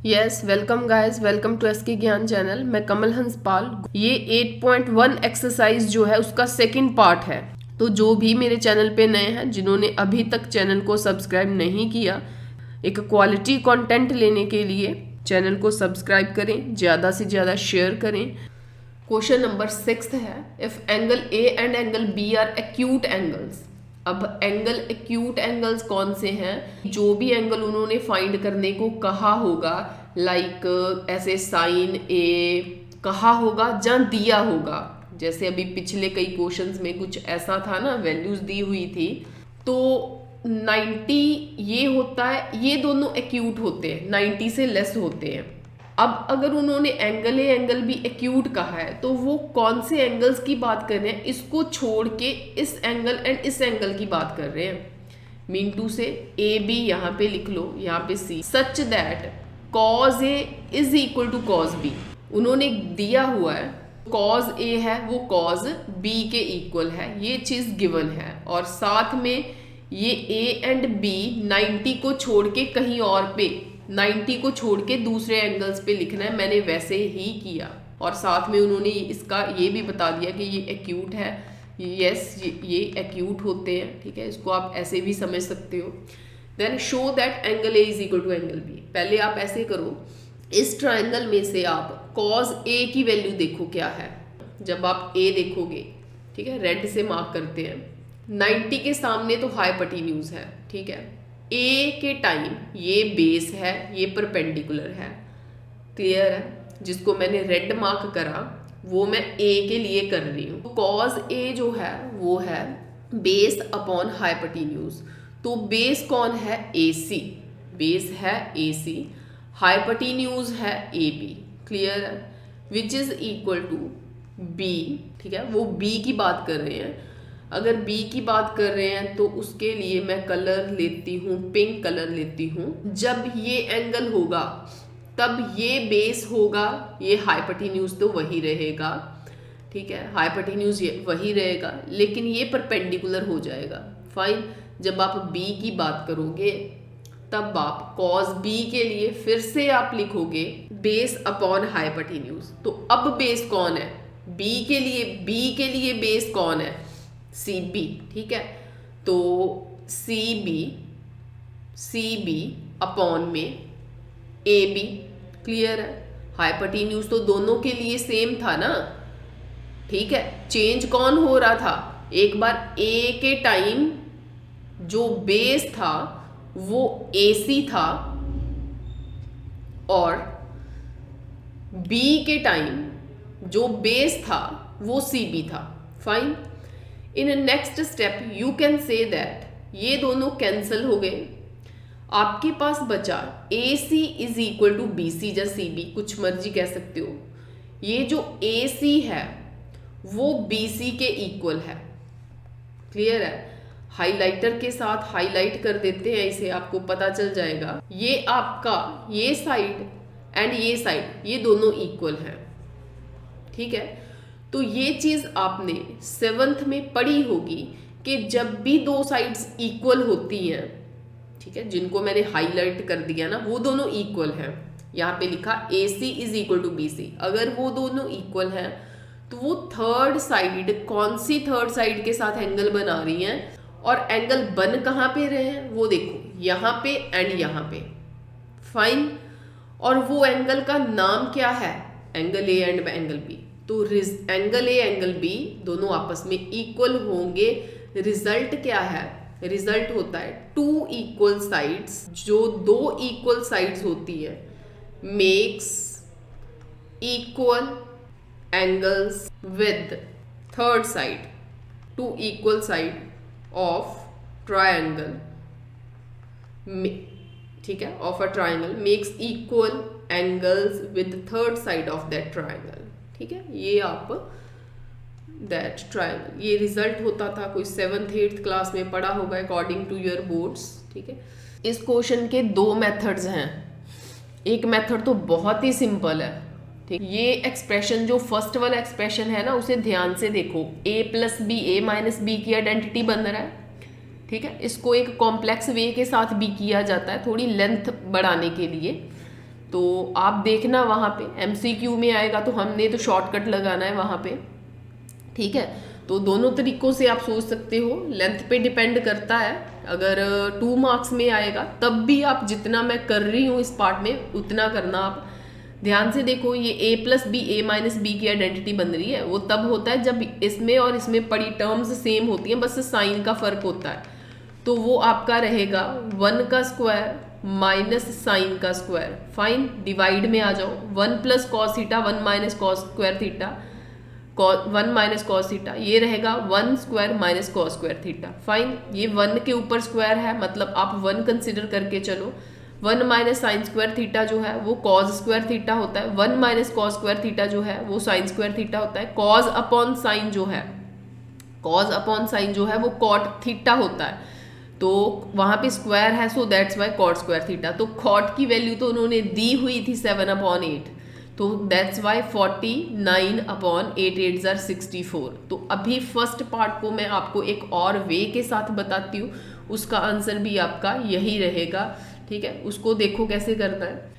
Yes welcome guys, welcome to SK Gyan channel. मैं कमल हंसपाल। ये 8.1 exercise जो है उसका सेकंड पार्ट है। तो जो भी मेरे चैनल पे नए हैं, जिन्होंने अभी तक चैनल को सब्सक्राइब नहीं किया, एक क्वालिटी कंटेंट लेने के लिए चैनल को सब्सक्राइब करें, ज़्यादा से ज़्यादा शेयर करें। क्वेश्चन नंबर 6 है, if angle A and angle B are acute angles. अब एंगल एक्यूट एंगल्स कौन से हैं? जो भी एंगल उन्होंने फाइंड करने को कहा होगा, लाइक ऐसे साइन ए कहा होगा या दिया होगा, जैसे अभी पिछले कई क्वेश्चंस में कुछ ऐसा था ना, वैल्यूज दी हुई थी। तो 90 ये होता है, ये दोनों एक्यूट होते हैं, 90 से लेस होते हैं। अब अगर उन्होंने angle A angle B acute कहा है तो वो कौन से एंगल्स की बात कर रहे हैं? इसको छोड़ के इस एंगल एंड इस एंगल की बात कर रहे हैं। मीन टू से ए बी यहाँ पे लिख लो, यहाँ पे C, such that cos A is equal to cos B. उन्होंने दिया हुआ है कॉज ए है वो कॉज बी के इक्वल है, ये चीज गिवन है। और साथ में ये ए एंड बी 90 को छोड़ के कहीं और पे, 90 को छोड़ के दूसरे एंगल्स पे लिखना है, मैंने वैसे ही किया। और साथ में उन्होंने इसका ये भी बता दिया कि ये एक्यूट है। यस, ये एक्यूट होते हैं, ठीक है, इसको आप ऐसे भी समझ सकते हो। Then show that angle A is equal to angle B. पहले आप ऐसे करो, इस ट्राइंगल में से आप कॉज ए की वैल्यू देखो क्या है। जब आप ए देखोगे, ठीक है, रेड से मार्क करते हैं, 90 के सामने तो हाइपोटेन्यूज है, ठीक है। ए के टाइम ये बेस है, ये परपेंडिकुलर है, क्लियर है। जिसको मैंने रेड मार्क करा वो मैं ए के लिए कर रही हूँ। कॉज ए जो है वो है बेस अपॉन हाइपोटेन्यूज। तो बेस कौन है? ए सी, बेस है ए सी, हाइपोटेन्यूज है ए बी, क्लियर है, which is equal to B, ठीक है। वो बी की बात कर रहे हैं। अगर बी की बात कर रहे हैं तो उसके लिए मैं कलर लेती हूँ, पिंक कलर लेती हूँ। जब ये एंगल होगा तब ये बेस होगा, ये हाइपोटेन्यूज तो वही रहेगा, ठीक है, हाइपोटेन्यूज ये वही रहेगा, लेकिन ये परपेंडिकुलर हो जाएगा। फाइन। जब आप बी की बात करोगे तब आप कॉस बी के लिए फिर से आप लिखोगे बेस अपॉन हाइपोटेन्यूज। तो अब बेस कौन है? बी के लिए बेस कौन है? सी बी, ठीक है। तो सी बी अपॉन में ए बी, क्लियर है। हाइपोटेन्यूज तो दोनों के लिए सेम था ना, ठीक है। चेंज कौन हो रहा था? एक बार ए के टाइम जो बेस था वो ए सी था, और बी के टाइम जो बेस था वो सी बी था। Fine. In next step you can say that ये दोनों कैंसिल हो गए। आपके पास बचा A C is equal to B C या सी बी, कुछ मर्जी कह सकते हो। ये जो ए सी है वो बी सी के इक्वल है, क्लियर है। हाइलाइटर के साथ हाईलाइट कर देते हैं इसे, आपको पता चल जाएगा। ये आपका ये साइड एंड ये साइड, ये दोनों इक्वल हैं, ठीक है। तो ये चीज आपने 7th में पढ़ी होगी कि जब भी दो साइड्स इक्वल होती हैं, ठीक है, जिनको मैंने हाईलाइट कर दिया ना, वो दोनों इक्वल हैं। यहाँ पे लिखा A C is equal to B C. अगर वो दोनों इक्वल हैं तो वो थर्ड साइड, कौन सी थर्ड साइड के साथ एंगल बना रही हैं, और एंगल बन कहाँ पे रहे हैं वो देखो, यहाँ पे एंड यहाँ पे। फाइन। और वो एंगल का नाम क्या है? Angle A and angle B. तो एंगल ए एंगल बी दोनों आपस में इक्वल होंगे। रिजल्ट क्या है? रिजल्ट होता है टू इक्वल साइड्स। जो दो इक्वल साइड्स होती है makes equal angles with third side. Two equal side of triangle, ठीक है, of a triangle makes equal angles with third side of that triangle, ठीक है। ये आप दैट ट्रायंगल, ये रिजल्ट होता था, कोई 7th 8th क्लास में पढ़ा होगा अकॉर्डिंग टू योर बोर्ड्स, ठीक है। इस क्वेश्चन के दो मेथड्स हैं। एक मेथड तो बहुत ही सिंपल है, ठीक। ये एक्सप्रेशन जो फर्स्ट वाला एक्सप्रेशन है ना, उसे ध्यान से देखो। a plus b, a minus b की आइडेंटिटी बन रहा है, ठीक है। इसको एक कॉम्प्लेक्स वे के साथ भी किया जाता है, थोड़ी लेंथ बढ़ाने के लिए। तो आप देखना वहाँ पे MCQ में आएगा तो हमने तो शॉर्टकट लगाना है वहाँ पे, ठीक है। तो दोनों तरीकों से आप सोच सकते हो, लेंथ पे डिपेंड करता है। अगर 2 मार्क्स में आएगा तब भी आप जितना मैं कर रही हूँ इस पार्ट में उतना करना। आप ध्यान से देखो, ये a+b a-b की आइडेंटिटी बन रही है, वो तब होता है जब इसमें और इसमें पड़ी टर्म्स सेम होती हैं, बस साइन का फर्क होता है। तो वो आपका रहेगा 1 का स्क्वायर माइनस साइन का स्क्वायर। फाइन, डिवाइड में आ जाओ, 1 + cos theta 1 - cos square theta 1 - cos theta, ये रहेगा 1 square minus cos square theta. Fine, ये 1 के ऊपर स्क्वायर है, मतलब आप 1 कंसिडर करके चलो। 1 - साइन स्क्वायर थीटा जो है वो cos स्क्वायर थीटा होता है, 1 - cos स्क्वायर थीटा जो है वो साइन स्क्वायर थीटा होता है। cos अपॉन साइन जो है, cos अपॉन साइन जो है वो cot थीटा होता है। तो वहाँ पे स्क्वायर है, so that's why cot square theta. तो cot की वैल्यू तो उन्होंने दी हुई थी 7/8, तो दैट्स वाई 49/8 8 = 64। तो अभी फर्स्ट पार्ट को मैं आपको एक और वे के साथ बताती हूँ, उसका आंसर भी आपका यही रहेगा, ठीक है। उसको देखो कैसे करना है।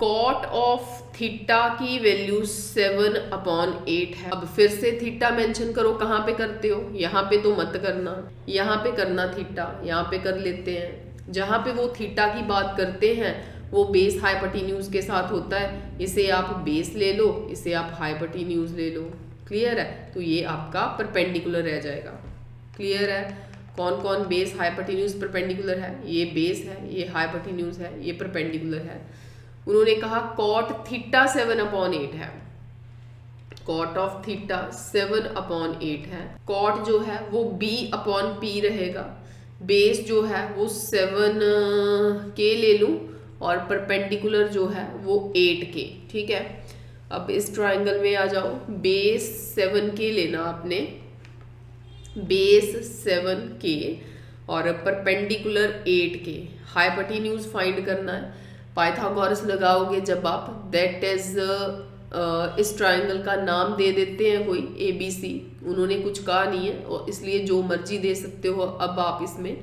कॉट ऑफ थीटा की वैल्यू 7/8 है। अब फिर से थीटा मेंशन करो, कहाँ पे करते हो, यहाँ पे तो मत करना, यहाँ पे करना थीटा, यहाँ पे कर लेते हैं। जहाँ पे वो थीटा की बात करते हैं वो बेस हाइपोटेन्यूज के साथ होता है, इसे आप बेस ले लो, इसे आप हाइपोटेन्यूज ले लो। क्लियर है, तो ये आपका परपेंडिकुलर रह जाएगा। क्लियर है, कौन कौन बेस हाइपोटेन्यूज परपेंडिकुलर है, ये बेस है, ये हाइपोटेन्यूज है, ये परपेंडिकुलर है। उन्होंने कहा कॉट थीटा 7/8 है, कॉट ऑफ थीटा 7/8 है। कॉट जो है वो B/P रहेगा, बेस जो है वो 7K ले लूँ और परपेंडिकुलर जो है वो 8K, ठीक है। अब इस ट्राइंगल में आ जाओ, बेस 7K लेना आपने, बेस 7K और परपेंडिकुलर 8K। हाइपोटेन्यूज फाइंड करना है, पाइथागोरस लगाओगे जब आप, दैट इज इस ट्राइंगल का नाम दे देते हैं कोई ABC, उन्होंने कुछ कहा नहीं है और इसलिए जो मर्जी दे सकते हो। अब आप इसमें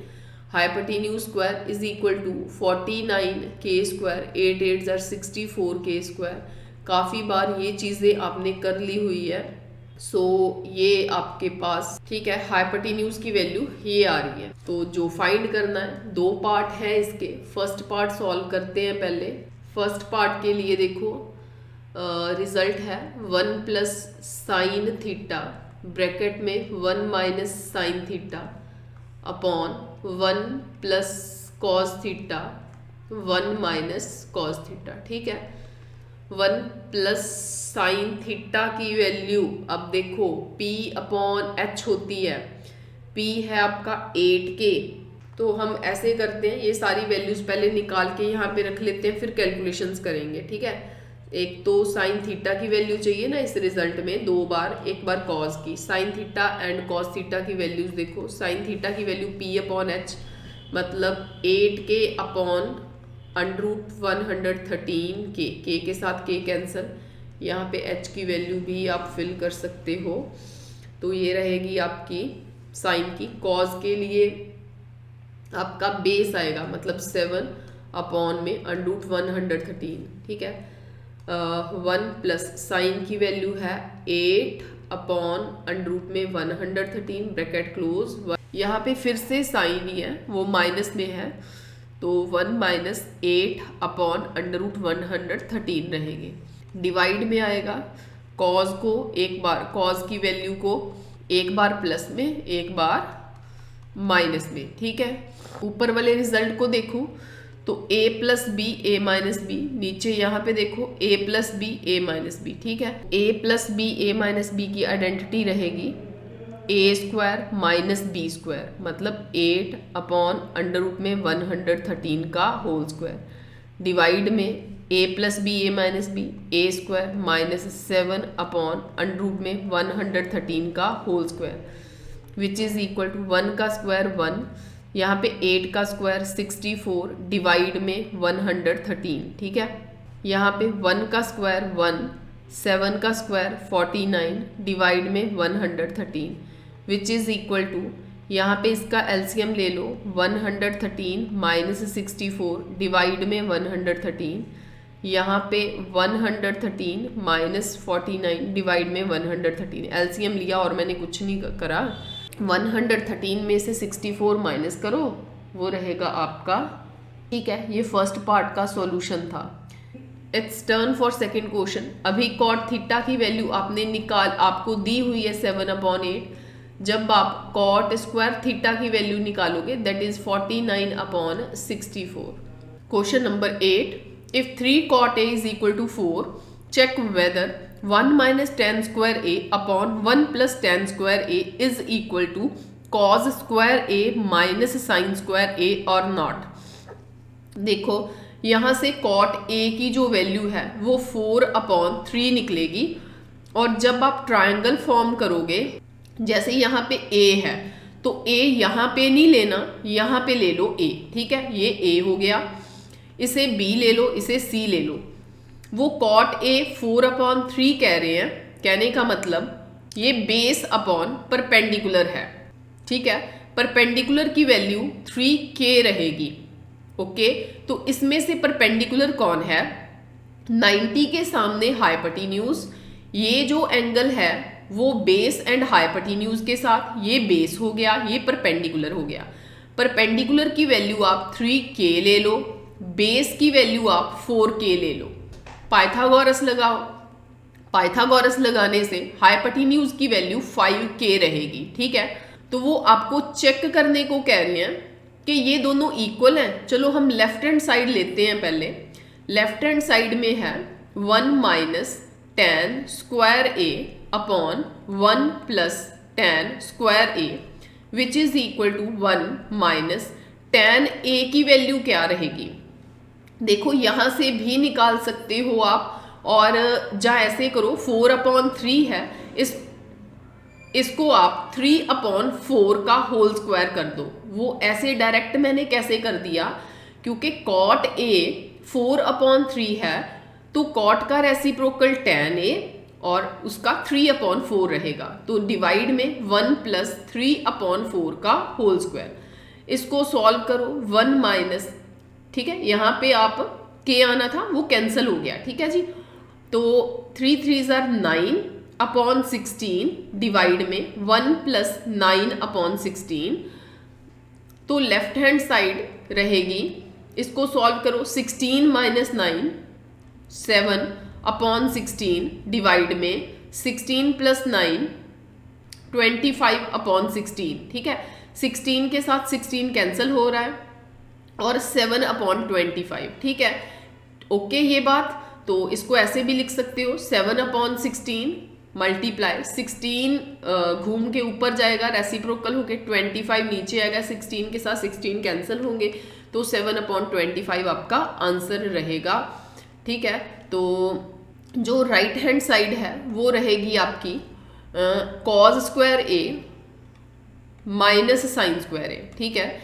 hypotenuse square is equal to 49K square 8 8 = 64K square. काफ़ी बार ये चीज़ें आपने कर ली हुई है, सो ये आपके पास, ठीक है। हाइपोटेन्यूज की वैल्यू ये आ रही है, तो जो फाइंड करना है, 2 पार्ट है इसके। फर्स्ट पार्ट सॉल्व करते हैं पहले। फर्स्ट पार्ट के लिए देखो, रिजल्ट है 1 + साइन थीटा ब्रैकेट में 1 - sine theta upon 1 + cos theta 1 - cos theta, ठीक है। 1 + साइन थीटा की वैल्यू, अब देखो P/H होती है, P है आपका 8K। तो हम ऐसे करते हैं, ये सारी वैल्यूज पहले निकाल के यहाँ पे रख लेते हैं, फिर कैलकुलेशंस करेंगे, ठीक है। एक तो साइन थीटा की वैल्यू चाहिए ना इस रिजल्ट में, 2 बार, एक बार कॉस की। Sine theta and cos theta की वैल्यूज देखो, साइन थीटा की वैल्यू P/H मतलब 8K/√113K, K के साथ K कैंसल, यहाँ पे H की वैल्यू भी आप फिल कर सकते हो। तो ये रहेगी आपकी साइन की। कॉस के लिए आपका बेस आएगा, मतलब 7/113, ठीक है। 1 + साइन की वैल्यू है 8/√113 ब्रैकेट क्लोज। यहाँ पे फिर से साइन ही है, वो माइनस में है, तो 1 - 8/√113 रहेंगे। डिवाइड में आएगा, कॉस को एक बार, कॉस की वैल्यू को एक बार प्लस में, एक बार माइनस में, ठीक है। ऊपर वाले रिजल्ट को देखो तो A + B A - B, नीचे यहाँ पे देखो A + B A - B, ठीक है। A + B A - B की आइडेंटिटी रहेगी A² - B², मतलब 8/√113 का होल स्क्वायर। डिवाइड में A + B A - B A² - 7/√113 का whole square, which is equal to 1 का स्क्वायर 1, यहाँ पे 8 का स्क्वायर 64, डिवाइड में 113, ठीक है। यहाँ पे 1 का स्क्वायर 1, 7 का स्क्वायर 49, डिवाइड में 113, विच इज इक्वल टू, यहाँ पे इसका एलसीएम ले लो, 113 - 64 डिवाइड में 113, यहाँ पे 113 माइनस 49 डिवाइड में 113, एलसीएम लिया और मैंने कुछ नहीं करा। 113 में से 64 माइनस करो, वो रहेगा आपका, ठीक है। ये फर्स्ट पार्ट का सॉल्यूशन था। It's turn for second question. अभी कॉट थीटा की वैल्यू आपको दी हुई है 7/8। जब आप कॉट स्क्वायर थीटा की वैल्यू निकालोगे that is 49/64। Question number 8, if 3 cot A is equal to 4, check whether 1 minus tan square A upon 1 plus tan square A is equal to cos square A minus sin square A or not। देखो यहाँ से cot A की जो value है वो 4/3 निकलेगी, और जब आप ट्रायंगल फॉर्म करोगे, जैसे यहाँ पे A है तो A यहाँ पे नहीं लेना, यहाँ पे ले लो A, ठीक है। ये A हो गया, इसे B ले लो, इसे C ले लो। वो cot A 4/3 कह रहे हैं, कहने का मतलब ये बेस अपॉन परपेंडिकुलर है, ठीक है। परपेंडिकुलर की वैल्यू 3K रहेगी, ओके। तो इसमें से परपेंडिकुलर कौन है? 90 के सामने हाइपोटेन्यूज। ये जो एंगल है वो बेस एंड हाइपोटेन्यूज के साथ, ये बेस हो गया, ये परपेंडिकुलर हो गया। परपेंडिकुलर की वैल्यू आप 3K ले लो, बेस की वैल्यू आप 4K ले लो। पाइथागोरस लगाओ, पाइथागोरस लगाने से हाइपोटेन्यूज की वैल्यू 5K रहेगी, ठीक है। तो वो आपको चेक करने को कह रहे हैं कि ये दोनों इक्वल हैं। चलो हम लेफ्ट हैंड साइड लेते हैं पहले। लेफ्ट हैंड साइड में है 1 minus tan square A upon 1 plus tan square A which is equal to 1 minus tan A की वैल्यू क्या रहेगी? देखो यहाँ से भी निकाल सकते हो आप, और जा ऐसे करो 4/3 है, इसको आप 3/4 का होल स्क्वायर कर दो। वो ऐसे डायरेक्ट मैंने कैसे कर दिया, क्योंकि cot A 4/3 है तो cot का रेसिप्रोकल tan A और उसका 3/4 रहेगा। तो डिवाइड में 1 प्लस 3/4 का होल स्क्वायर। इसको सॉल्व करो, 1 माइनस, ठीक है, यहाँ पे आप K आना था वो कैंसिल हो गया, ठीक है जी। तो 3 3 9/16 डिवाइड में 1 प्लस 9/16। तो लेफ्ट हैंड साइड रहेगी, इसको सॉल्व करो, 16 माइनस 9 7/16 डिवाइड में 16 प्लस 9 25/16, ठीक है। 16 के साथ 16 कैंसिल हो रहा है और 7/25, ठीक है, ओके। ये बात तो इसको ऐसे भी लिख सकते हो, 7/16 मल्टीप्लाई 16 घूम के ऊपर जाएगा रेसिप्रोकल होके, 25 नीचे आएगा, 16 के साथ 16 कैंसिल होंगे, तो 7/25 आपका आंसर रहेगा, ठीक है। तो जो राइट हैंड साइड है वो रहेगी आपकी cos square A minus sine square A, ठीक है।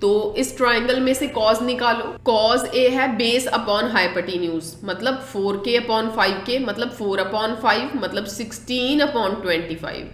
तो इस ट्राइंगल में से cos निकालो। cos A है बेस अपॉन हाइपोटेन्यूज, मतलब 4K/5K मतलब 4/5 मतलब 16/25।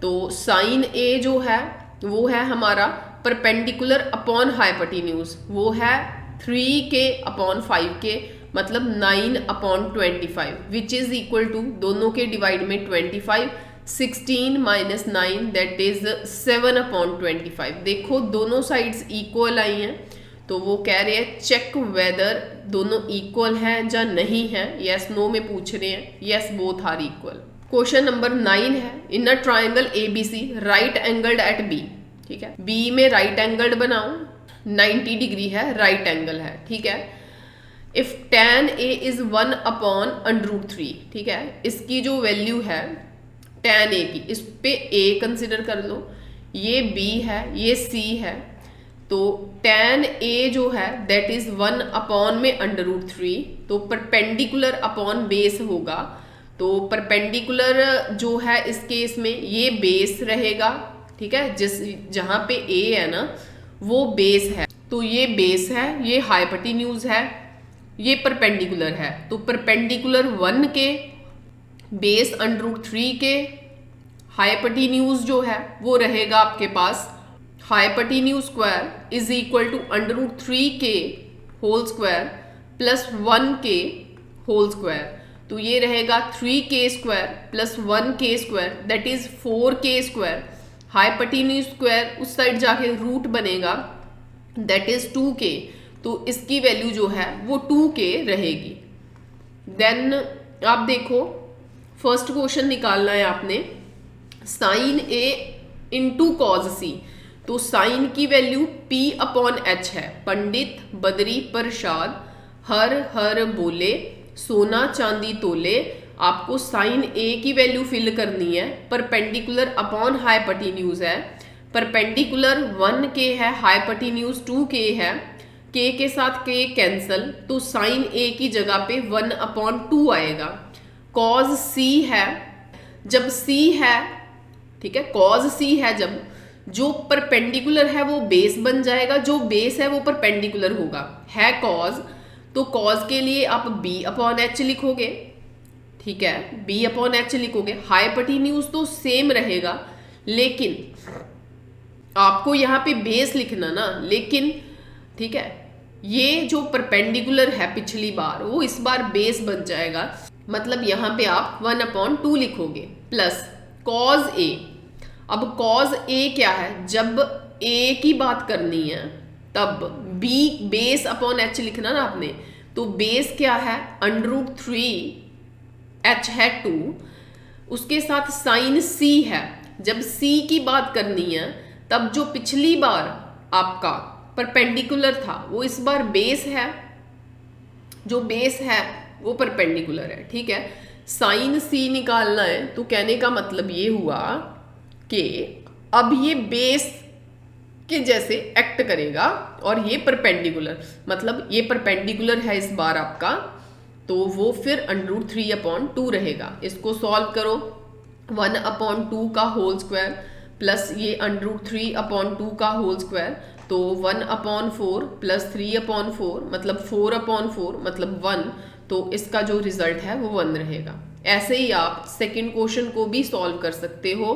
तो साइन A जो है वो है हमारा परपेंडिकुलर अपॉन हाइपोटेन्यूज, वो है 3K/5K मतलब 9/25 विच इज इक्वल टू, दोनों के डिवाइड में 25, 16 माइनस 9 दैट इज 7/25। देखो दोनों साइड्स इक्वल आई हैं, तो वो कह रहे हैं चेक वेदर दोनों इक्वल हैं या नहीं है। यस नो में पूछ रहे हैं, yes both are equal. Question number 9 है, in a triangle ABC right angled at B, ठीक है। B में राइट एंगल्ड बनाओ, 90 डिग्री है, राइट एंगल है, ठीक है। इफ tan A इज 1/√3, ठीक है। इसकी जो वैल्यू है tan A की, इस पे A कंसिडर कर लो, ये B है, ये C है, तो tan A जो है दैट इज 1/√3, तो परपेंडिकुलर अपॉन बेस होगा। तो परपेंडिकुलर जो है इस केस में ये बेस रहेगा, ठीक है। जहाँ पे A है ना वो बेस है, तो ये बेस है, ये हाइपोटेन्यूज है, ये परपेंडिकुलर है। तो परपेंडिकुलर 1K बेस √3 के, हाइपोटेन्यूज जो है वो रहेगा आपके पास hypotenuse square is equal to √3K whole square plus 1K whole square, तो ये रहेगा 3k square plus 1k square that is 4k square. Hypotenuse square उस साइड जाके रूट बनेगा दैट इज 2k, तो इसकी वैल्यू जो है वो 2k रहेगी। देन आप देखो फर्स्ट क्वेश्चन निकालना है आपने, साइन ए इंटू कॉज सी, तो साइन की वैल्यू p अपॉन एच है। पंडित बदरी प्रसाद हर हर बोले सोना चांदी तोले, आपको साइन ए की वैल्यू फिल करनी है। परपेंडिकुलर अपॉन हाइपोटेन्यूज है, परपेंडिकुलर 1k है, हाइपोटेन्यूज 2k है, k के साथ k कैंसल, तो साइन ए की जगह पे 1/2 आएगा। कॉज सी है, जब c है, ठीक है, कॉज सी है, जब जो परपेंडिकुलर है वो बेस बन जाएगा, जो बेस है वो परपेंडिकुलर होगा, है कॉज, तो कॉज के लिए आप b अपॉन एच लिखोगे, ठीक है, b अपॉन एच लिखोगे। हाइपोटेन्यूज तो सेम रहेगा, लेकिन आपको यहाँ पे बेस लिखना ना, लेकिन ठीक है, ये जो परपेंडिकुलर है पिछली बार वो इस बार बेस बन जाएगा, मतलब यहाँ पे आप 1/2 लिखोगे प्लस कॉज ए। अब कॉज ए क्या है, जब ए की बात करनी है तब b बेस अपॉन एच लिखना ना आपने, तो बेस क्या है √3, h है 2, उसके साथ साइन c है। जब c की बात करनी है तब जो पिछली बार आपका परपेंडिकुलर था वो इस बार बेस है, जो बेस है वो परपेंडिकुलर है, ठीक है। साइन c निकालना है, तो कहने का मतलब ये हुआ कि अब ये बेस के जैसे एक्ट करेगा और ये परपेंडिकुलर, मतलब ये परपेंडिकुलर है इस बार आपका, तो वो फिर √3/2 रहेगा। इसको सॉल्व करो, 1/2 का होल स्क्वायर प्लस ये √3/2 का होल स्क्वायर, तो 1/4 प्लस 3/4 मतलब 4/4 मतलब 1, तो इसका जो रिजल्ट है वो 1 रहेगा। ऐसे ही आप सेकंड क्वेश्चन को भी सॉल्व कर सकते हो,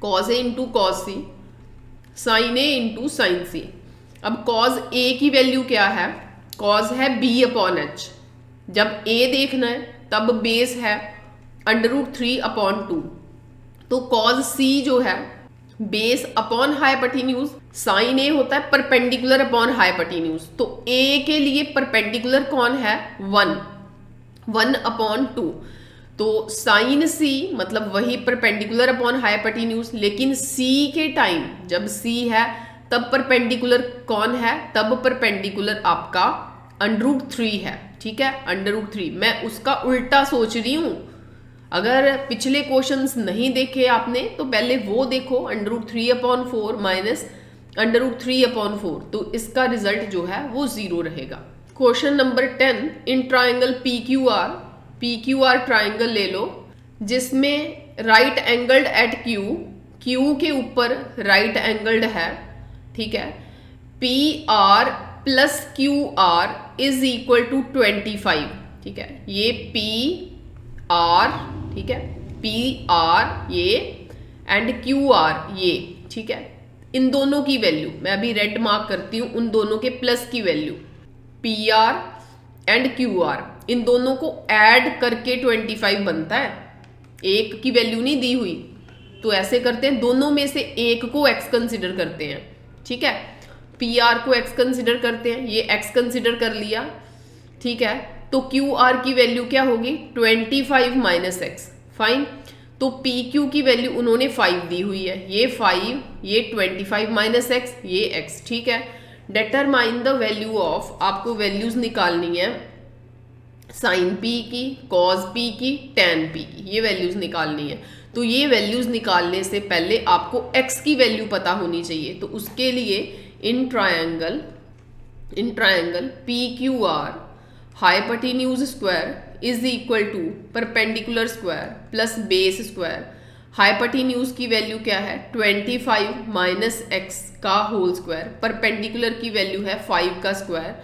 कॉज ए इंटू कॉज सी, साइन ए इंटू साइन सी। अब कॉज ए की वैल्यू क्या है, कॉज है b अपॉन एच, जब a देखना है तब बेस है √3/2, तो कॉज c जो है बेस अपॉन हाइपोटेन्यूज, साइन ए होता है परपेंडिकुलर अपॉन हाइपोटेन्यूज, तो a के लिए परपेंडिकुलर कौन है 1/2, तो साइन c मतलब वही परपेंडिकुलर अपॉन हाइपोटेन्यूज, लेकिन c के टाइम जब c है तब परपेंडिकुलर कौन है, तब परपेंडिकुलर आपका √3 है, ठीक है, √3। मैं उसका उल्टा सोच रही हूँ, अगर पिछले क्वेश्चंस नहीं देखे आपने तो पहले वो देखो, √3/4 माइनस √3/4, तो इसका रिजल्ट जो है वो 0 रहेगा। Question number 10, in triangle PQR triangle ले लो, जिसमें राइट एंगल्ड एट Q के ऊपर राइट एंगल्ड है, ठीक है, PR plus QR is equal to 25, ठीक है, ये PR, ठीक है, PR ये एंड QR ये, ठीक है, इन दोनों की वैल्यू मैं अभी रेड मार्क करती हूँ, उन दोनों के प्लस की वैल्यू PR एंड QR, इन दोनों को ऐड करके 25 बनता है, एक की वैल्यू नहीं दी हुई, तो ऐसे करते हैं, दोनों में से एक को x कंसिडर करते हैं, ठीक है, PR को x कंसिडर करते हैं, ये x कंसिडर कर लिया, ठीक है, तो QR की वैल्यू क्या होगी 25 माइनस x, फाइन, तो PQ की वैल्यू उन्होंने 5 दी हुई है, ये 5, ये 25 माइनस x, ये x, ठीक है। डिटरमाइन द वैल्यू ऑफ, आपको वैल्यूज निकालनी है साइन p की, कॉज p की, टैन p की, ये वैल्यूज निकालनी है। तो ये वैल्यूज निकालने से पहले आपको x की वैल्यू पता होनी चाहिए, तो उसके लिए in triangle PQR hypotenuse square is equal to perpendicular square plus base square. Hypotenuse की वैल्यू क्या है 25 माइनस x का होल स्क्वायर, परपेंडिकुलर की वैल्यू है 5 का स्क्वायर,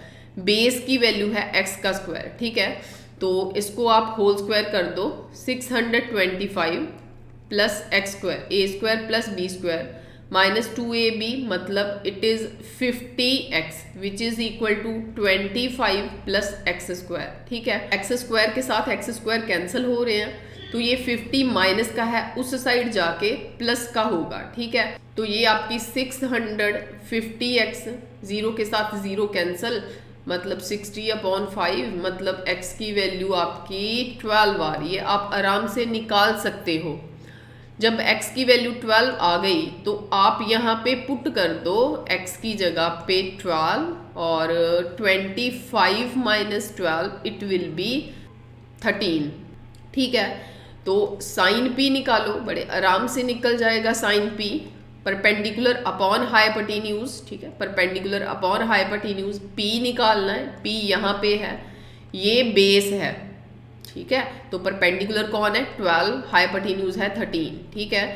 बेस की वैल्यू है x का स्क्वायर, ठीक है। तो इसको आप होल स्क्वायर कर दो, 625 plus x square, a square plus b square -2ab मतलब it is 50x which is equal to 25 plus x square. ठीक है, एक्स स्क्वायर के साथ एक्स स्क्वायर कैंसिल हो रहे हैं, तो ये 50 माइनस का है, उस साइड जाके प्लस का होगा। ठीक है, तो ये आपकी 650x, जीरो के साथ जीरो कैंसिल, मतलब 60/5 मतलब x की वैल्यू आपकी 12 आ रही है। आप आराम से निकाल सकते हो। जब x की वैल्यू 12 आ गई तो आप यहाँ पे पुट कर दो x की जगह पे 12 और 25 माइनस 12 इट विल बी 13। ठीक है, तो साइन p निकालो, बड़े आराम से निकल जाएगा sine p। Perpendicular upon hypotenuse, ठीक है, परपेंडिकुलर अपॉन हाइपोटेन्यूज p निकालना है, p यहाँ पे है, ये बेस है। ठीक है, तो परपेंडिकुलर कौन है 12, हाइपोटेन्यूज है 13। ठीक है,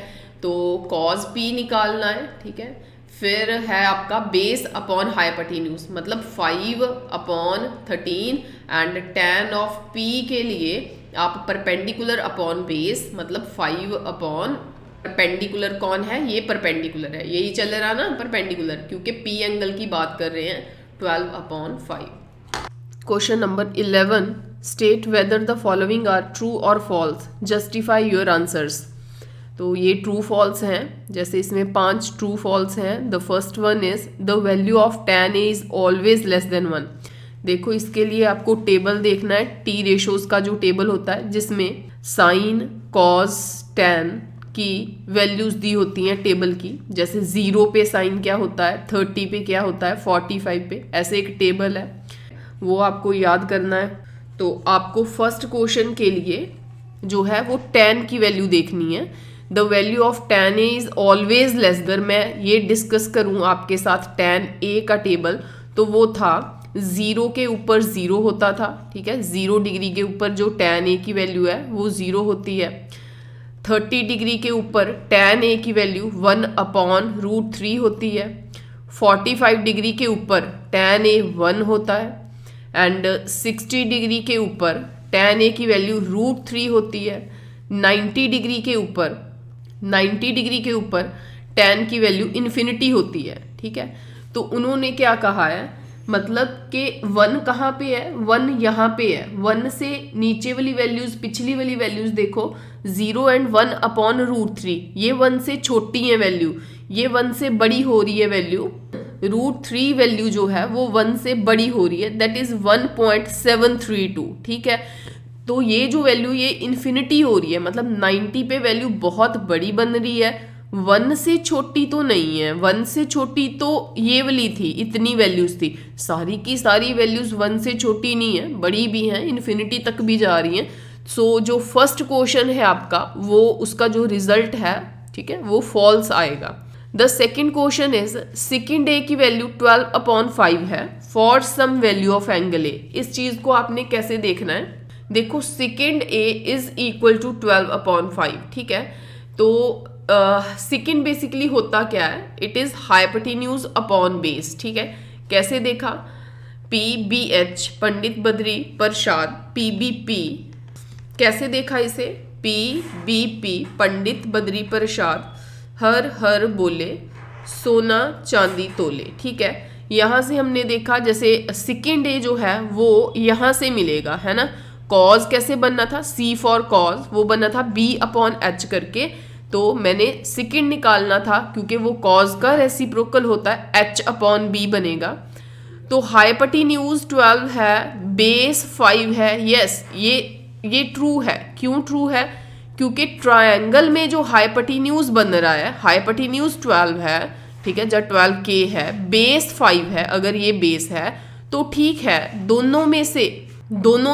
तो cos p निकालना है। ठीक है, फिर है आपका बेस अपॉन हाइपोटेन्यूज मतलब 5/13 एंड tan ऑफ p के लिए आप परपेंडिकुलर अपॉन बेस मतलब 5 परपेंडिकुलर कौन है, ये परपेंडिकुलर है, यही चल रहा ना परपेंडिकुलर, क्योंकि p एंगल की बात कर रहे हैं, 12/5। Question number 11, state whether the following are true और फॉल्स, जस्टिफाई योर आंसर्स। तो ये ट्रू फॉल्स हैं, जैसे इसमें 5 ट्रू फॉल्स हैं। The first one is the value of tan a is always less than 1। देखो इसके लिए आपको टेबल देखना है, टी रेशोज का जो टेबल होता है जिसमें साइन कॉस tan की वैल्यूज दी होती हैं टेबल की, जैसे 0 पे साइन क्या होता है, 30 पे क्या होता है, 45 पे, ऐसे एक टेबल है, वो आपको याद करना है। तो आपको फर्स्ट क्वेश्चन के लिए जो है वो tan की वैल्यू देखनी है। The value of tan a is always less then, मैं ये डिस्कस करूँ आपके साथ tan a का टेबल, तो वो था 0 के ऊपर 0 होता था। ठीक है, 0 डिग्री के ऊपर जो tan a की वैल्यू है वो 0 होती है। 30 डिग्री के ऊपर tan a की वैल्यू 1/√3 होती है। 45 डिग्री के ऊपर tan a 1 होता है एंड 60 डिग्री के ऊपर tan a की वैल्यू √3 होती है। 90 डिग्री के ऊपर tan की वैल्यू इन्फिनिटी होती है। ठीक है, तो उन्होंने क्या कहा है, मतलब कि 1 कहाँ पे है, 1 यहाँ पे है। 1 से नीचे वाली वैल्यूज, पिछली वाली वैल्यूज देखो, 0 एंड 1/√3, ये 1 से छोटी है वैल्यू, ये 1 से बड़ी हो रही है वैल्यू। √3 वैल्यू जो है वो 1 से बड़ी हो रही है, दैट इज 1.732। ठीक है, तो ये जो वैल्यू ये इन्फिनिटी हो रही है, मतलब 90 पे वैल्यू बहुत बड़ी बन रही है, 1 से छोटी तो नहीं है। 1 से छोटी तो ये वाली थी, इतनी वैल्यूज थी, सारी की सारी वैल्यूज 1 से छोटी नहीं है, बड़ी भी हैं, इन्फिनिटी तक भी जा रही हैं। सो जो फर्स्ट क्वेश्चन है आपका, वो उसका जो रिजल्ट है, ठीक है, वो फॉल्स आएगा। The second question is secant A की वैल्यू 12/5 है for some value of angle A. इस चीज को आपने कैसे देखना है, देखो secant A is equal to 12/5। ठीक है, तो सेकेंड बेसिकली होता क्या है, it is hypotenuse upon base. ठीक है, कैसे देखा, PBH पंडित बद्री प्रसाद, PBP कैसे देखा इसे, PBP पंडित बद्री प्रसाद, हर हर बोले सोना चांदी तोले। ठीक है, यहाँ से हमने देखा जैसे सेकेंड ए जो है वो यहाँ से मिलेगा, है ना। कॉज कैसे बनना था, C फॉर कॉज, वो बनना था B/H करके, तो मैंने सेकेंड निकालना था क्योंकि वो कॉज का रेसिप्रोकल होता है, H/B बनेगा। तो हाइपोटेन्यूज 12 है, बेस 5 है, यस ये ट्रू है। क्यों ट्रू है, क्योंकि ट्रायंगल में जो हाइपोटेन्यूज बन रहा है, हाइपोटेन्यूज 12 है, ठीक है, जब 12K है, बेस 5 है, अगर ये बेस है तो ठीक है, दोनों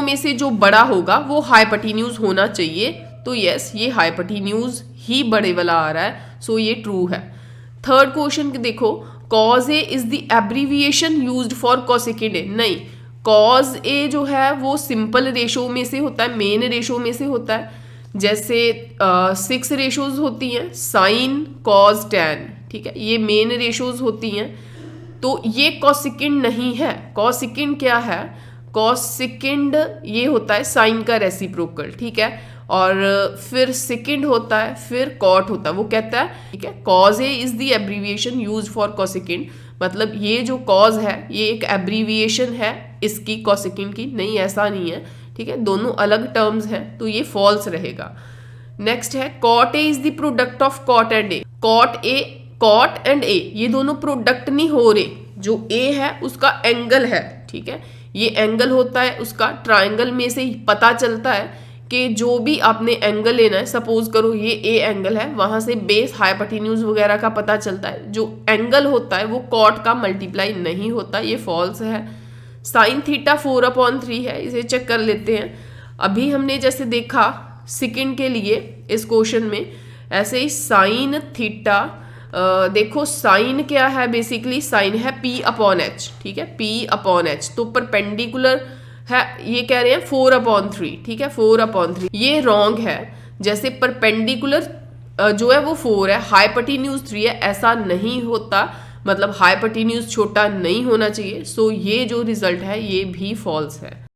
में से जो बड़ा होगा वो हाइपोटेन्यूज होना चाहिए। तो यस, ये हाइपोटेन्यूज ही बड़े वाला आ रहा है, सो ये ट्रू है। थर्ड क्वेश्चन देखो, cos A is the abbreviation used for cosecant A. नहीं, कॉज ए जो है वो सिंपल रेशो में से होता है, मेन रेशो में से होता है। जैसे 6 रेशोज होती हैं, साइन कॉज टैन, ठीक है, ये मेन रेशोज होती हैं। तो ये कोसेकेंड नहीं है। कोसेकेंड क्या है, कॉसेकेंड ये होता है साइन का रेसिप्रोकल, ठीक है। और फिर सेकेंड होता है, फिर कॉट होता है। वो कहता है, ठीक है, cos A is the abbreviation use for cosecant, मतलब ये जो कॉज है ये एक एब्रीविएशन है इसकी, कॉसेकेंड की। नहीं, ऐसा नहीं है, ठीक है, दोनों अलग टर्म्स हैं, तो ये फॉल्स रहेगा। नेक्स्ट है cot A is the product of cot and A. Cot and A ये दोनों प्रोडक्ट नहीं हो रहे, जो ए है उसका एंगल है, ठीक है, ये एंगल होता है उसका। ट्राइंगल में से पता चलता है कि जो भी आपने एंगल लेना है, सपोज करो ये ए एंगल है, वहां से बेस हाइपोटेन्यूज वगैरह का पता चलता है। जो एंगल होता है वो कॉट का मल्टीप्लाई नहीं होता, ये फॉल्स है। साइन थीटा 4/3 है, इसे चेक कर लेते हैं। अभी हमने जैसे देखा सेकेंड के लिए इस क्वेश्चन में, ऐसे ही साइन थीटा, देखो साइन क्या है, बेसिकली साइन है P/H, ठीक है, P/H, तो परपेंडिकुलर है, ये कह रहे हैं 4/3, ठीक है, 4/3। ये रॉन्ग है, जैसे परपेंडिकुलर जो है वो 4 है, हाइपोटेन्यूज 3 है, ऐसा नहीं होता, मतलब हाइपोटेन्यूज छोटा नहीं होना चाहिए। सो ये जो रिजल्ट है ये भी फॉल्स है।